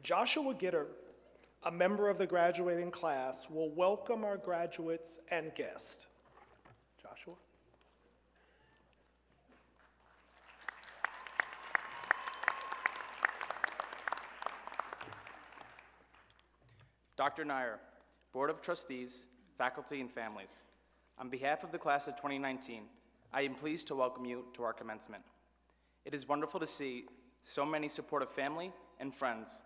Joshua Gitter, a member of the graduating class, will welcome our graduates and guests. Joshua. Dr. Nair, Board of Trustees, faculty, and families, on behalf of the class of 2019, I am pleased to welcome you to our commencement. It is wonderful to see so many supportive family and friends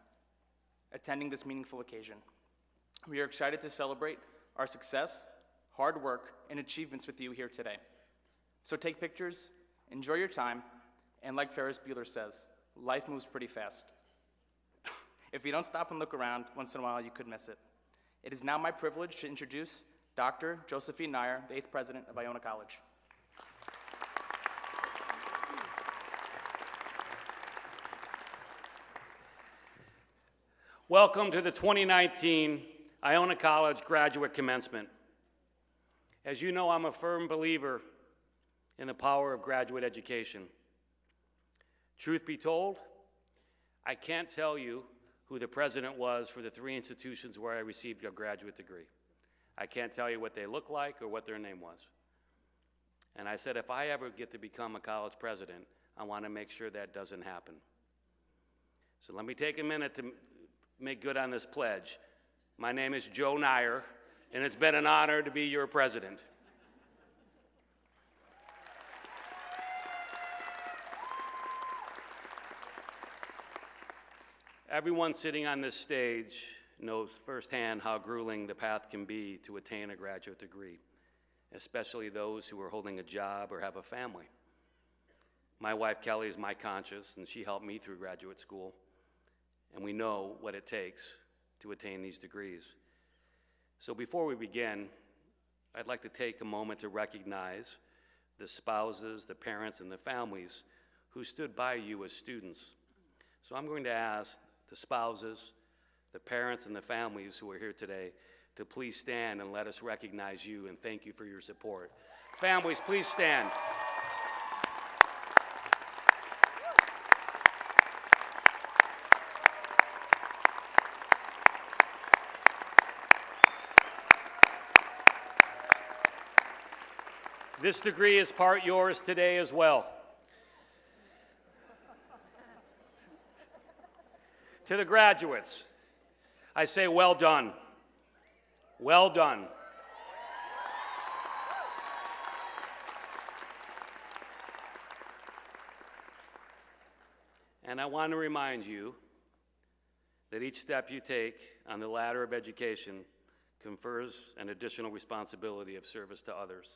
attending this meaningful occasion. We are excited to celebrate our success, hard work, and achievements with you here today. So take pictures, enjoy your time, and like Ferris Bueller says, life moves pretty fast. If you don't stop and look around once in a while, you could miss it. It is now my privilege to introduce Dr. Josephine Nair, the 8th president of Iona College. Welcome to the 2019 Iona College Graduate Commencement. As you know, I'm a firm believer in the power of graduate education. Truth be told, I can't tell you who the president was for the 3 institutions where I received a graduate degree. I can't tell you what they look like or what their name was. And I said, if I ever get to become a college president, I want to make sure that doesn't happen. So let me take a minute to make good on this pledge. My name is Joe Nair, and it's been an honor to be your president. Everyone sitting on this stage knows firsthand how grueling the path can be to attain a graduate degree, especially those who are holding a job or have a family. My wife, Kelly, is my conscience, and she helped me through graduate school, and we know what it takes to attain these degrees. So before we begin, I'd like to take a moment to recognize the spouses, the parents, and the families who stood by you as students. So I'm going to ask the spouses, the parents, and the families who are here today to please stand and let us recognize you and thank you for your support. Families, please stand. This degree is part yours today as well. To the graduates, I say well done. Well done. And I want to remind you that each step you take on the ladder of education confers an additional responsibility of service to others.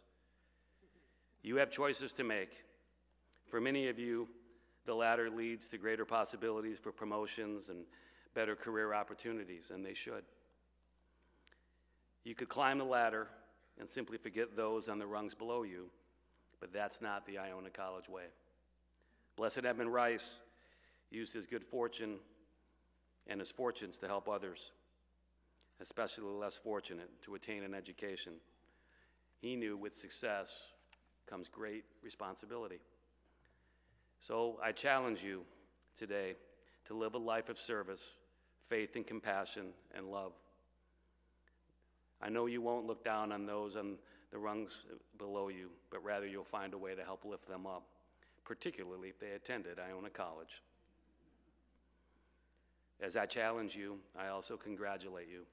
You have choices to make. For many of you, the ladder leads to greater possibilities for promotions and better career opportunities, and they should. You could climb the ladder and simply forget those on the rungs below you, but that's not the Iona College way. Blessed Edmund Rice used his good fortune and his fortunes to help others, especially the less fortunate, to attain an education. He knew with success comes great responsibility. So I challenge you today to live a life of service, faith and compassion and love. I know you won't look down on those on the rungs below you, but rather you'll find a way to help lift them up, particularly if they attended Iona College. As I challenge you, I also congratulate you.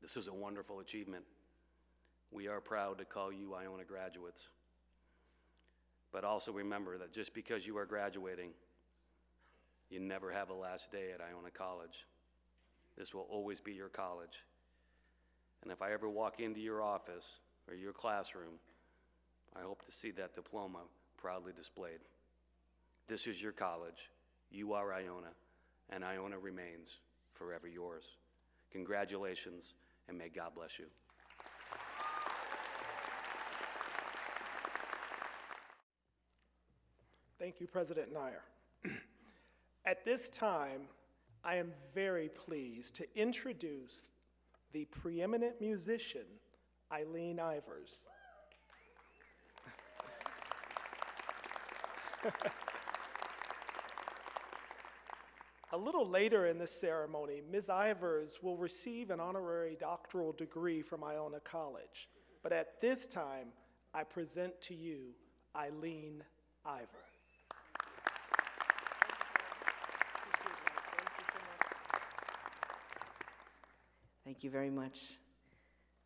This is a wonderful achievement. We are proud to call you Iona graduates. But also remember that just because you are graduating, you never have a last day at Iona College. This will always be your college. And if I ever walk into your office or your classroom, I hope to see that diploma proudly displayed. This is your college. You are Iona, and Iona remains forever yours. Congratulations, and may God bless you. Thank you, President Nair. At this time, I am very pleased to introduce the preeminent musician, Eileen Ivers. A little later in this ceremony, Ms. Ivers will receive an honorary doctoral degree from Iona College. But at this time, I present to you Eileen Ivers. Thank you very much.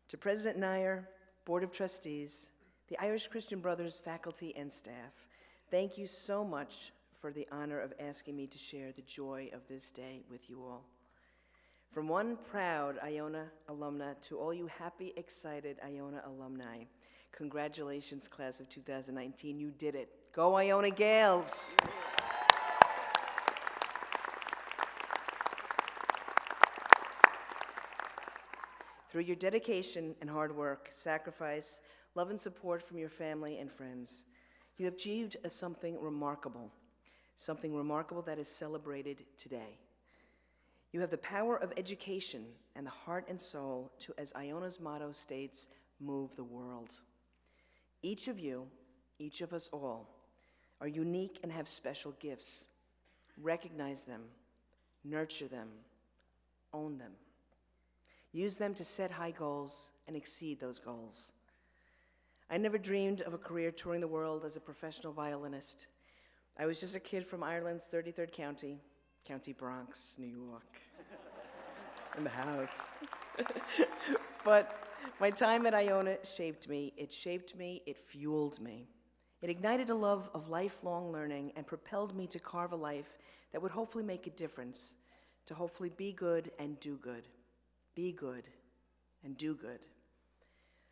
To President Nair, Board of Trustees, the Irish Christian Brothers faculty and staff, thank you so much for the honor of asking me to share the joy of this day with you all. From one proud Iona alumna to all you happy, excited Iona alumni, congratulations, class of 2019, you did it. Go Iona Gales! Through your dedication and hard work, sacrifice, love and support from your family and friends, you have achieved something remarkable that is celebrated today. You have the power of education and the heart and soul to, as Iona's motto states, move the world. Each of you, each of us all, are unique and have special gifts. Recognize them, nurture them, own them. Use them to set high goals and exceed those goals. I never dreamed of a career touring the world as a professional violinist. I was just a kid from Ireland's 33rd county, County Bronx, New York, in the house. But my time at Iona shaped me, it fueled me. It ignited a love of lifelong learning and propelled me to carve a life that would hopefully make a difference, to hopefully be good and do good. Be good and do good.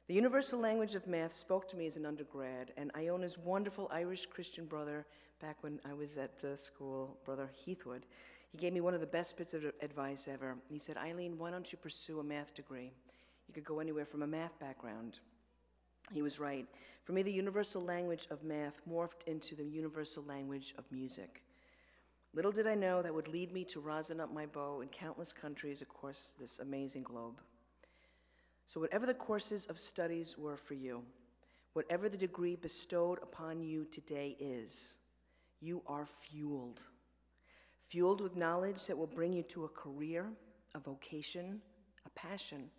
The universal language of math spoke to me as an undergrad, and Iona's wonderful Irish Christian brother, back when I was at the school, Brother Heathwood, he gave me one of the best bits of advice ever. He said, Eileen, why don't you pursue a math degree? You could go anywhere from a math background. He was right. For me, the universal language of math morphed into the universal language of music. Little did I know that would lead me to rosin up my bow in countless countries across this amazing globe. So whatever the courses of studies were for you, whatever the degree bestowed upon you today is, you are fueled. Fueled with knowledge that will bring you to a career, a vocation, a passion,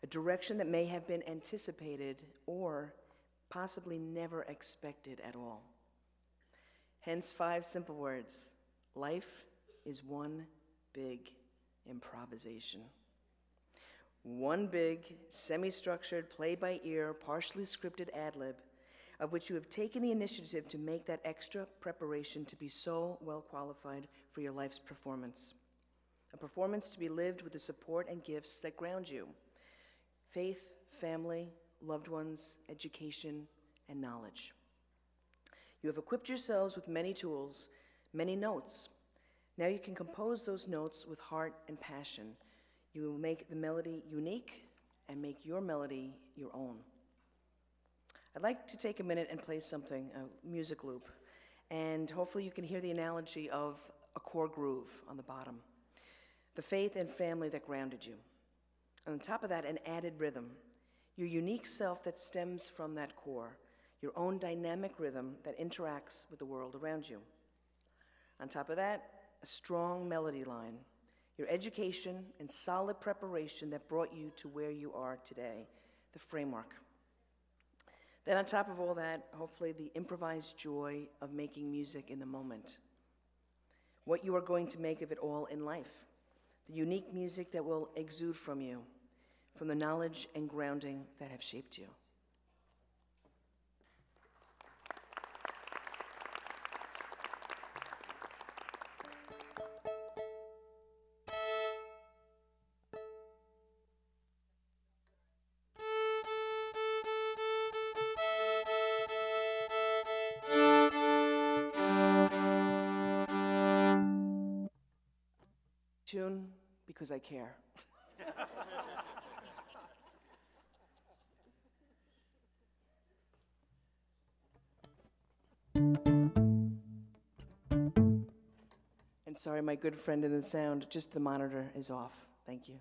a direction that may have been anticipated or possibly never expected at all. Hence 5 simple words. Life is one big improvisation. One big, semi-structured, play-by-ear, partially scripted ad-lib of which you have taken the initiative to make that extra preparation to be so well qualified for your life's performance. A performance to be lived with the support and gifts that ground you. Faith, family, loved ones, education, and knowledge. You have equipped yourselves with many tools, many notes. Now you can compose those notes with heart and passion. You will make the melody unique and make your melody your own. I'd like to take a minute and play something, a music loop, and hopefully you can hear the analogy of a core groove on the bottom. The faith and family that grounded you. On top of that, an added rhythm, your unique self that stems from that core. Your own dynamic rhythm that interacts with the world around you. On top of that, a strong melody line, your education and solid preparation that brought you to where you are today, the framework. Then on top of all that, hopefully the improvised joy of making music in the moment. What you are going to make of it all in life. The unique music that will exude from you, from the knowledge and grounding that have shaped you. Tune because I care. And sorry, my good friend in the sound, just the monitor is off. Thank you.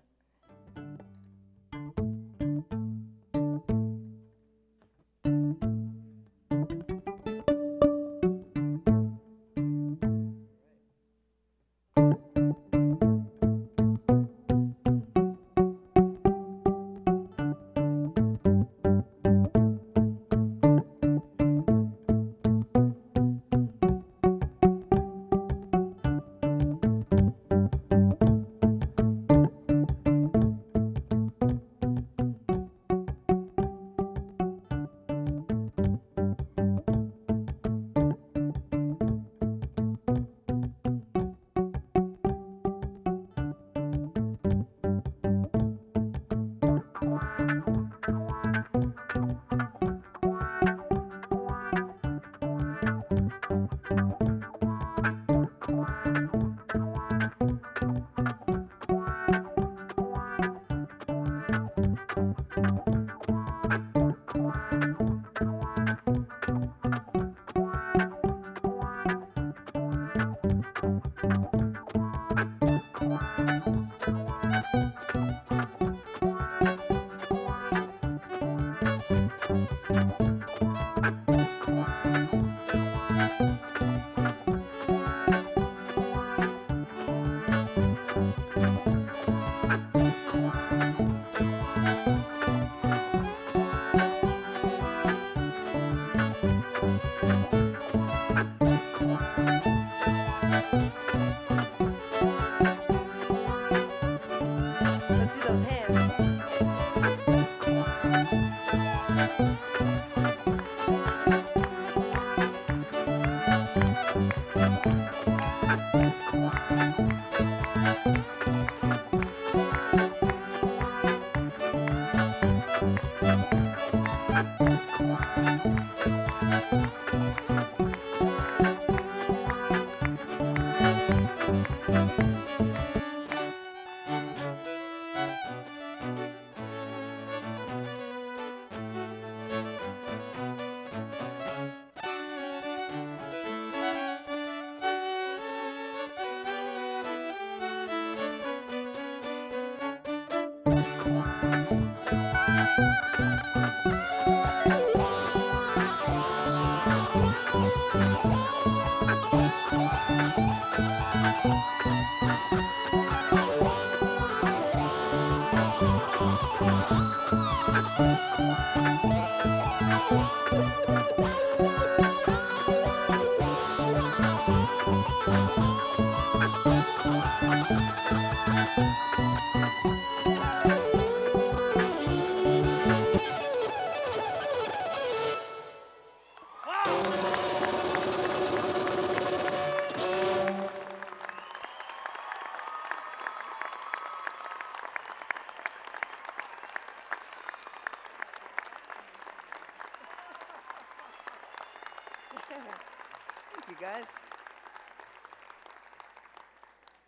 Thank you, guys.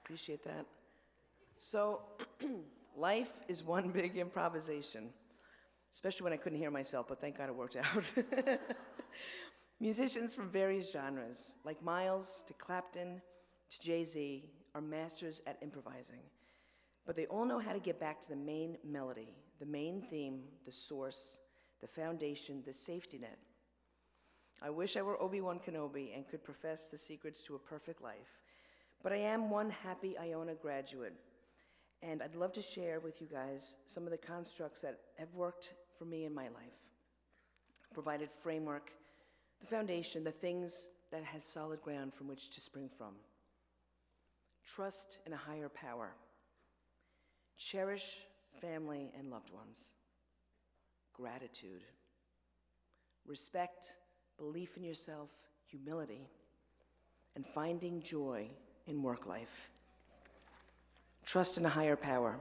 Appreciate that. So, life is one big improvisation, especially when I couldn't hear myself, but thank God it worked out. Musicians from various genres, like Miles to Clapton to Jay-Z, are masters at improvising. But they all know how to get back to the main melody, the main theme, the source, the foundation, the safety net. I wish I were Obi-Wan Kenobi and could profess the secrets to a perfect life, but I am one happy Iona graduate, and I'd love to share with you guys some of the constructs that have worked for me in my life, provided framework, the foundation, the things that had solid ground from which to spring from. Trust in a higher power. Cherish family and loved ones. Gratitude. Respect, belief in yourself, humility, and finding joy in work life. Trust in a higher power.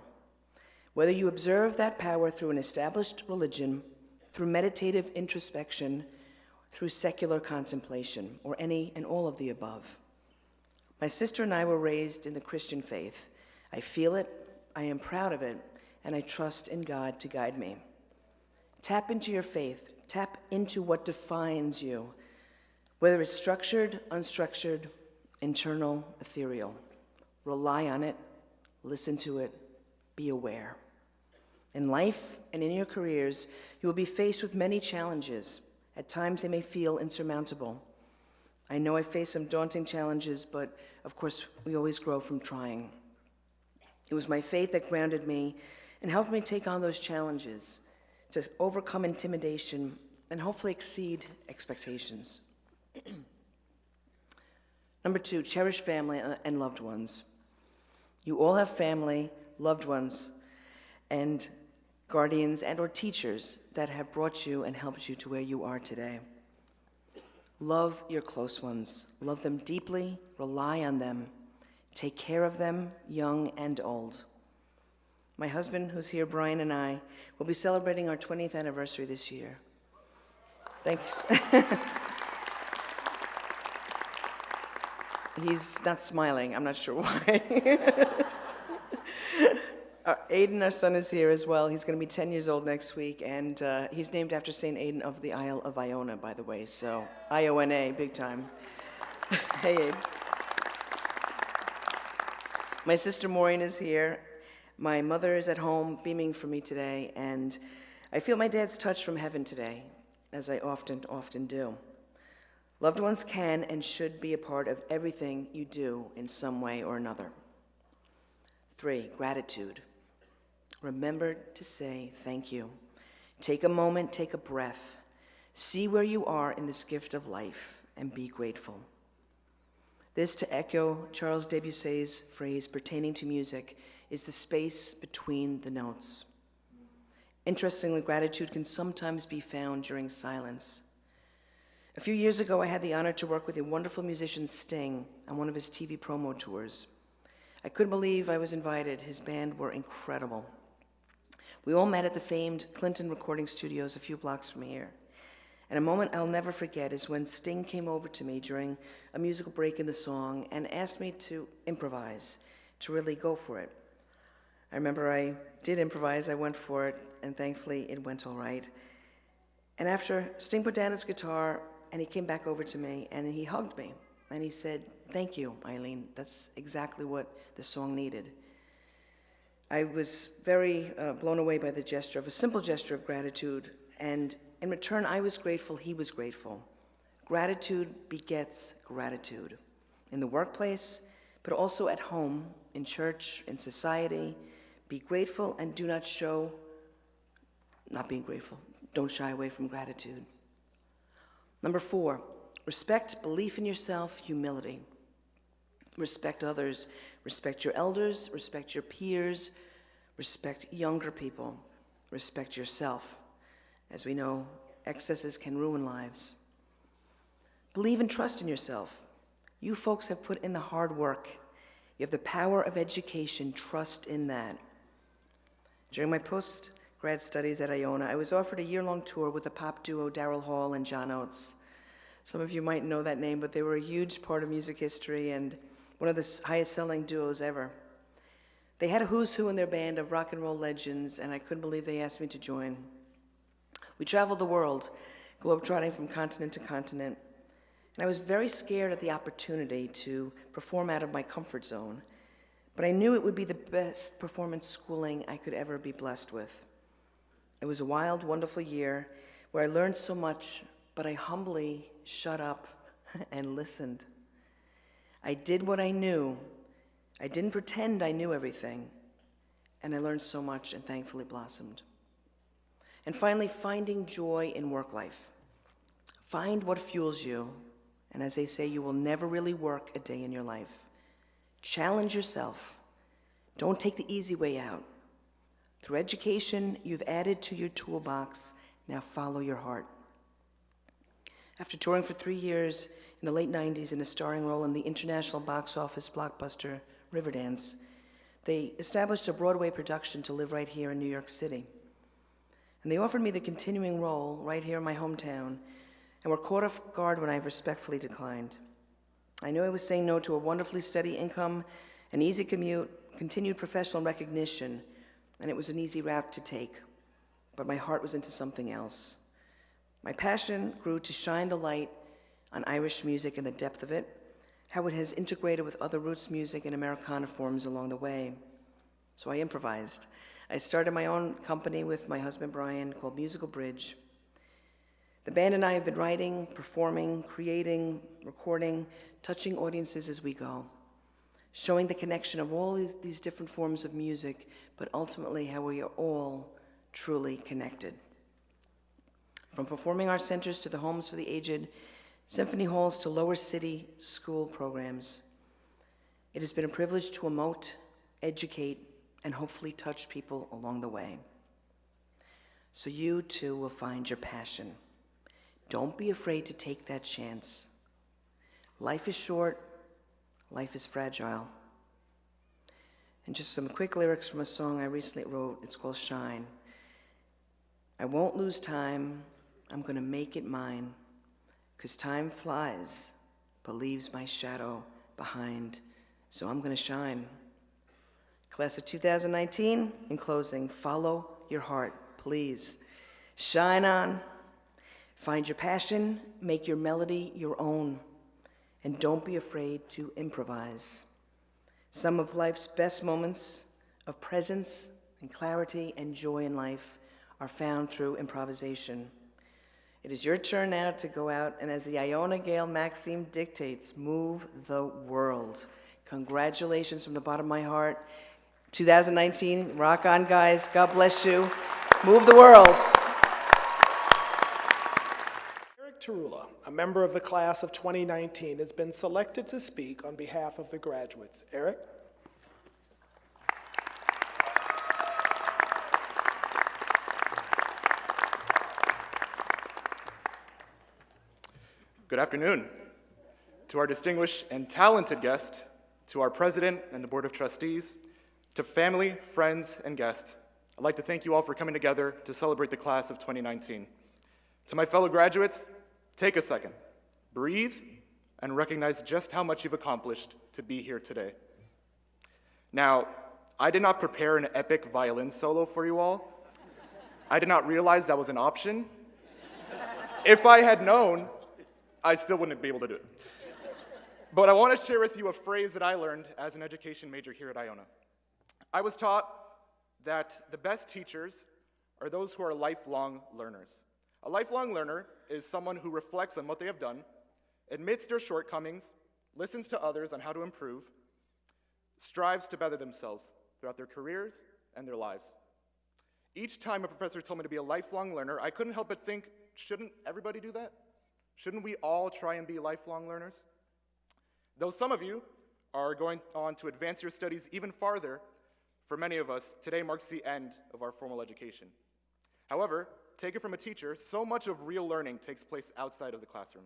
Whether you observe that power through an established religion, through meditative introspection, through secular contemplation, or any and all of the above. My sister and I were raised in the Christian faith. I feel it, I am proud of it, and I trust in God to guide me. Tap into your faith. Tap into what defines you, whether it's structured, unstructured, internal, ethereal. Rely on it, listen to it, be aware. In life and in your careers, you will be faced with many challenges. At times they may feel insurmountable. I know I faced some daunting challenges, but of course we always grow from trying. It was my faith that grounded me and helped me take on those challenges, to overcome intimidation and hopefully exceed expectations. Number 2, cherish family and loved ones. You all have family, loved ones, and guardians and or teachers that have brought you and helped you to where you are today. Love your close ones. Love them deeply, rely on them. Take care of them, young and old. My husband, who's here, Brian, and I will be celebrating our 20th anniversary this year. Thanks. He's not smiling. I'm not sure why. Aiden, our son, is here as well. He's going to be 10 years old next week, and he's named after St. Aiden of the Isle of Iona, by the way, so Iona, big time. Hey, Aiden. My sister Maureen is here. My mother is at home beaming for me today, and I feel my dad's touch from heaven today, as I often do. Loved ones can and should be a part of everything you do in some way or another. 3, gratitude. Remember to say thank you. Take a moment, take a breath. See where you are in this gift of life and be grateful. This, to echo Charles Debussy's phrase pertaining to music, is the space between the notes. Interestingly, gratitude can sometimes be found during silence. A few years ago, I had the honor to work with a wonderful musician, Sting, on one of his TV promo tours. I couldn't believe I was invited. His band were incredible. We all met at the famed Clinton recording studios a few blocks from here. And a moment I'll never forget is when Sting came over to me during a musical break in the song and asked me to improvise, to really go for it. I remember I did improvise, I went for it, and thankfully it went all right. And after Sting put down his guitar, and he came back over to me, and he hugged me, and he said, "Thank you, Eileen, that's exactly what the song needed." I was very blown away by the gesture, of a simple gesture of gratitude, and in return, I was grateful, he was grateful. Gratitude begets gratitude. In the workplace, but also at home, in church, in society. Be grateful and do not show not being grateful. Don't shy away from gratitude. Number 4, respect, belief in yourself, humility. Respect others, respect your elders, respect your peers, respect younger people, respect yourself. As we know, excesses can ruin lives. Believe and trust in yourself. You folks have put in the hard work. You have the power of education. Trust in that. During my post-grad studies at Iona, I was offered a year-long tour with the pop duo Daryl Hall and John Oates. Some of you might know that name, but they were a huge part of music history and one of the highest-selling duos ever. They had a who's who in their band of rock and roll legends, and I couldn't believe they asked me to join. We traveled the world, globetrotting from continent to continent, and I was very scared at the opportunity to perform out of my comfort zone, but I knew it would be the best performance schooling I could ever be blessed with. It was a wild, wonderful year where I learned so much, but I humbly shut up and listened. I did what I knew. I didn't pretend I knew everything, and I learned so much and thankfully blossomed. And finally, finding joy in work life. Find what fuels you, and as they say, you will never really work a day in your life. Challenge yourself. Don't take the easy way out. Through education, you've added to your toolbox. Now follow your heart. After touring for 3 years in the late 90s in a starring role in the international box office blockbuster Riverdance, they established a Broadway production to live right here in New York City. And they offered me the continuing role right here in my hometown, and were caught off guard when I respectfully declined. I knew I was saying no to a wonderfully steady income, an easy commute, continued professional recognition, and it was an easy route to take. But my heart was into something else. My passion grew to shine the light on Irish music and the depth of it, how it has integrated with other roots music and Americana forms along the way. So I improvised. I started my own company with my husband Brian called Musical Bridge. The band and I have been writing, performing, creating, recording, touching audiences as we go, showing the connection of all these different forms of music, but ultimately how we are all truly connected. From performing arts centers to the homes for the aged, symphony halls to lower city school programs, it has been a privilege to emote, educate, and hopefully touch people along the way. So you too will find your passion. Don't be afraid to take that chance. Life is short, life is fragile. And just some quick lyrics from a song I recently wrote. It's called Shine. I won't lose time, I'm gonna make it mine, 'cause time flies, but leaves my shadow behind, so I'm gonna shine. Class of 2019, in closing, follow your heart, please. Shine on. Find your passion, make your melody your own, and don't be afraid to improvise. Some of life's best moments of presence and clarity and joy in life are found through improvisation. It is your turn now to go out and, as the Iona Gale maxim dictates, move the world. Congratulations from the bottom of my heart. 2019, rock on, guys. God bless you. Move the world. Eric Tarula, a member of the class of 2019, has been selected to speak on behalf of the graduates. Eric? Good afternoon. To our distinguished and talented guest, to our president and the Board of Trustees, to family, friends, and guests, I'd like to thank you all for coming together to celebrate the class of 2019. To my fellow graduates, take a second, breathe, and recognize just how much you've accomplished to be here today. Now, I did not prepare an epic violin solo for you all. I did not realize that was an option. If I had known, I still wouldn't be able to do it. But I want to share with you a phrase that I learned as an education major here at Iona. I was taught that the best teachers are those who are lifelong learners. A lifelong learner is someone who reflects on what they have done, admits their shortcomings, listens to others on how to improve, strives to better themselves throughout their careers and their lives. Each time a professor told me to be a lifelong learner, I couldn't help but think, shouldn't everybody do that? Shouldn't we all try and be lifelong learners? Though some of you are going on to advance your studies even farther, for many of us, today marks the end of our formal education. However, take it from a teacher, so much of real learning takes place outside of the classroom.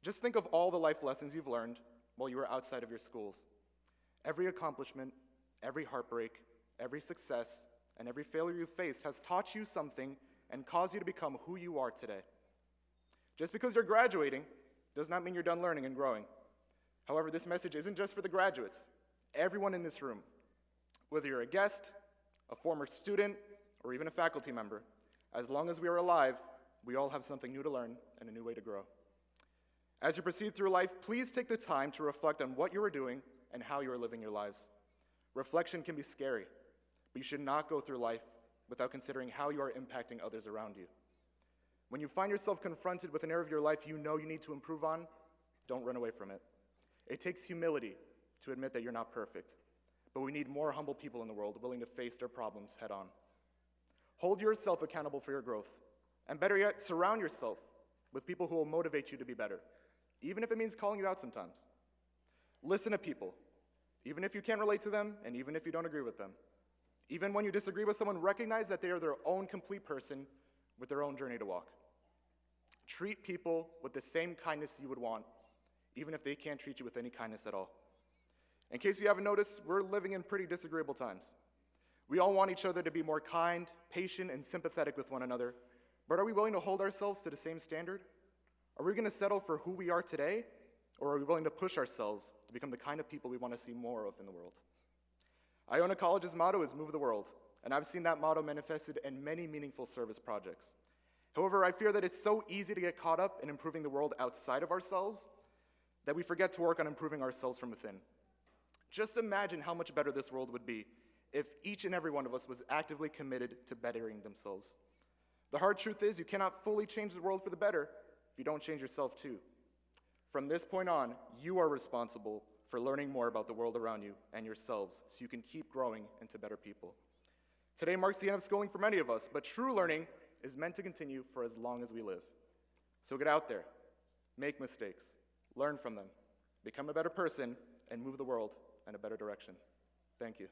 Just think of all the life lessons you've learned while you were outside of your schools. Every accomplishment, every heartbreak, every success, and every failure you faced has taught you something and caused you to become who you are today. Just because you're graduating does not mean you're done learning and growing. However, this message isn't just for the graduates. Everyone in this room, whether you're a guest, a former student, or even a faculty member, as long as we are alive, we all have something new to learn and a new way to grow. As you proceed through life, please take the time to reflect on what you are doing and how you are living your lives. Reflection can be scary, but you should not go through life without considering how you are impacting others around you. When you find yourself confronted with an area of your life you know you need to improve on, don't run away from it. It takes humility to admit that you're not perfect, but we need more humble people in the world willing to face their problems head on. Hold yourself accountable for your growth, and better yet, surround yourself with people who will motivate you to be better, even if it means calling you out sometimes. Listen to people, even if you can't relate to them, and even if you don't agree with them. Even when you disagree with someone, recognize that they are their own complete person with their own journey to walk. Treat people with the same kindness you would want, even if they can't treat you with any kindness at all. In case you haven't noticed, we're living in pretty disagreeable times. We all want each other to be more kind, patient, and sympathetic with one another, but are we willing to hold ourselves to the same standard? Are we going to settle for who we are today, or are we willing to push ourselves to become the kind of people we want to see more of in the world? Iona College's motto is Move the World, and I've seen that motto manifested in many meaningful service projects. However, I fear that it's so easy to get caught up in improving the world outside of ourselves that we forget to work on improving ourselves from within. Just imagine how much better this world would be if each and every one of us was actively committed to bettering themselves. The hard truth is you cannot fully change the world for the better if you don't change yourself too. From this point on, you are responsible for learning more about the world around you and yourselves so you can keep growing into better people. Today marks the end of schooling for many of us, but true learning is meant to continue for as long as we live. So get out there, make mistakes, learn from them, become a better person, and move the world in a better direction. Thank you.